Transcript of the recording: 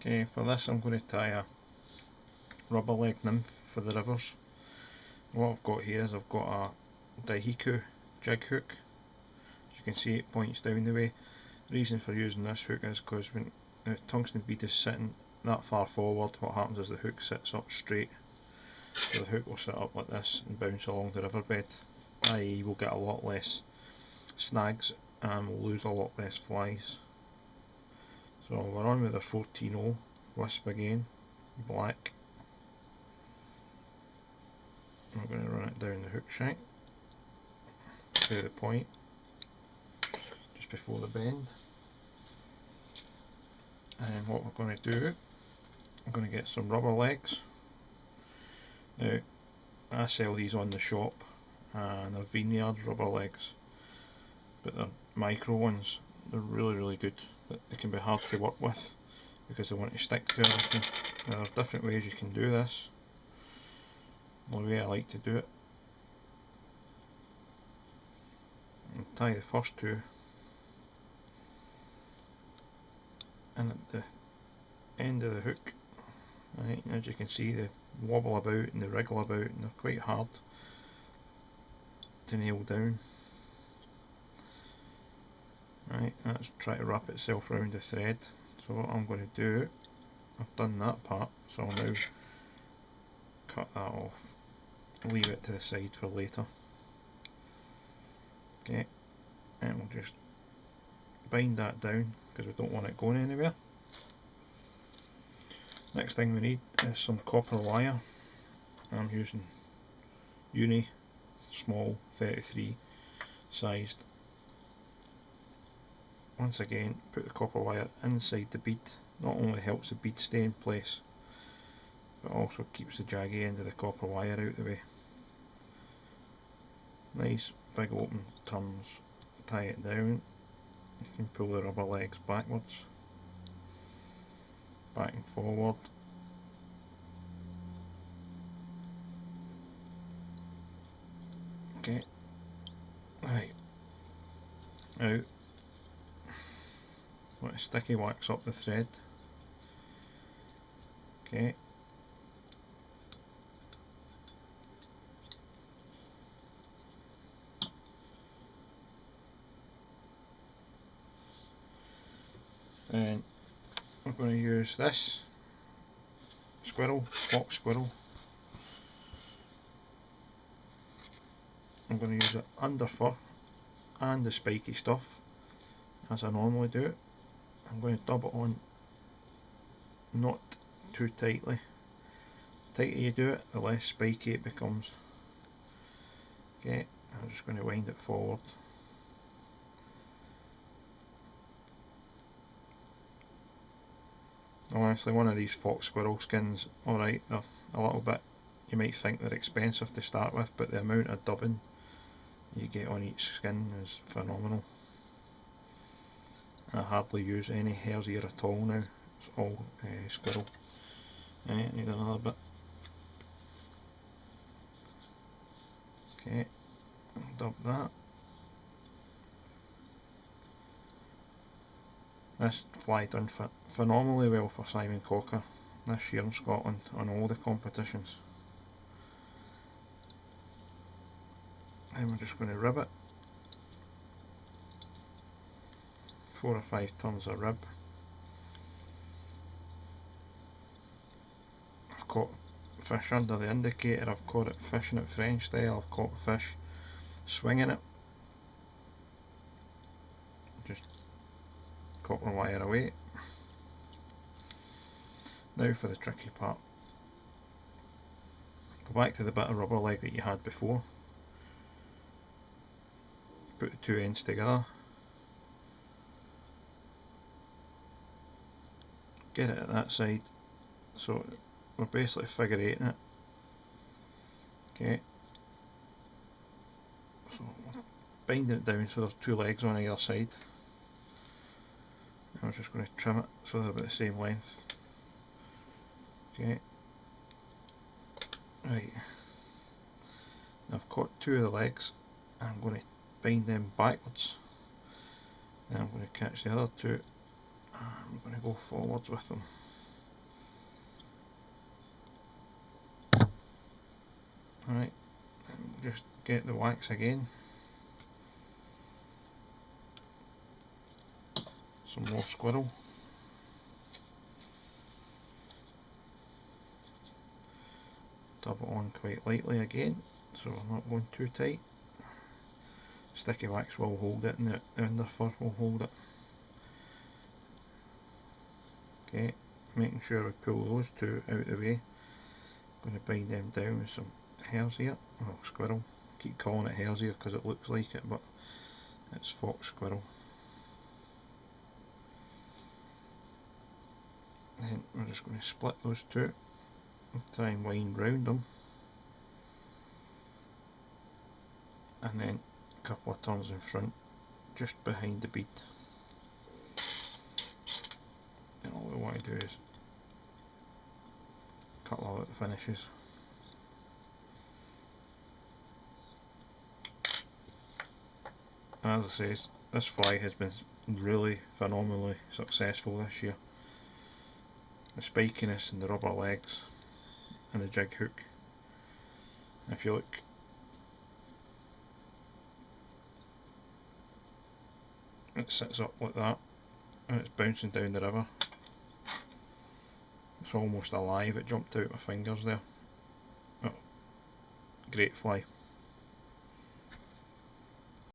Okay, for this I'm going to tie a rubber leg nymph for the rivers. What I've got here is I've got a Dohiku jig hook. As you can see, it points down the way. The reason for using this hook is because when the tungsten bead is sitting that far forward, what happens is the hook sits up straight. So the hook will sit up like this and bounce along the riverbed, i.e. we'll get a lot less snags and we'll lose a lot less flies. So we're on with the 14-0 Wisp again, black. I'm going to run it down the hook shank to the point just before the bend, and what we're going to do, I'm going to get some rubber legs. Now I sell these on the shop and they're Veniard's rubber legs, but they're micro ones. They're really good, but they can be hard to work with because they want to stick to everything. Now there's different ways you can do this. The way I like to do it, and tie the first two in at the end of the hook. Right, as you can see, they wobble about and they wriggle about and they're quite hard to nail down. Right, let's try to wrap itself around the thread. So what I'm going to do, I've done that part, so I'll now cut that off, leave it to the side for later. Okay, and we'll just bind that down because we don't want it going anywhere. Next thing we need is some copper wire. I'm using uni small 33 sized. Once again, put the copper wire inside the bead. Not only helps the bead stay in place, but also keeps the jaggy end of the copper wire out the way. Nice big open turns, tie it down. You can pull the rubber legs backwards, back and forward. Okay, right, out. Want to sticky wax up the thread. Okay. And we're going to use this squirrel, Fox Squirrel. I'm going to use it underfur and the spiky stuff as I normally do it. I'm going to dub it on not too tightly. The tighter you do it, the less spiky it becomes. Okay, I'm just going to wind it forward. Honestly, one of these Fox Squirrel skins, alright, they're a little bit, you might think they're expensive to start with, but the amount of dubbing you get on each skin is phenomenal. I hardly use any hare's ear at all now, it's all squirrel. Right, need another bit. Okay, dub that. This fly done phenomenally well for Simon Cocker this year in Scotland on all the competitions. And we're just going to rib it. 4 or 5 turns of rib. I've caught fish under the indicator, I've caught it fishing it French style, I've caught fish swinging it. Just copper wire away. Now for the tricky part. Go back to the bit of rubber leg that you had before. Put the two ends together. Get it at that side. So we're basically figure eighting it. Okay. So binding it down so there's two legs on either side. I'm just going to trim it so they're about the same length. Okay. Right. Now I've caught two of the legs. I'm going to bind them backwards. And I'm going to catch the other two. I'm going to go forwards with them. Right, just get the wax again. Some more squirrel. Dab it on quite lightly again, so we're not going too tight. Sticky wax will hold it, and the underfur will hold it. Okay, making sure we pull those two out of the way. Going to bind them down with some hare's ear, well, squirrel. Keep calling it hare's ear because it looks like it, but it's fox squirrel. Then we're just going to split those two and try and wind round them, and then a couple of turns in front just behind the bead, and all we want to do is cut out the finishes. And as I say, this fly has been really phenomenally successful this year. The spikiness and the rubber legs and the jig hook. If you look, it sits up like that and it's bouncing down the river. It's almost alive, it jumped out my fingers there. Oh, great fly.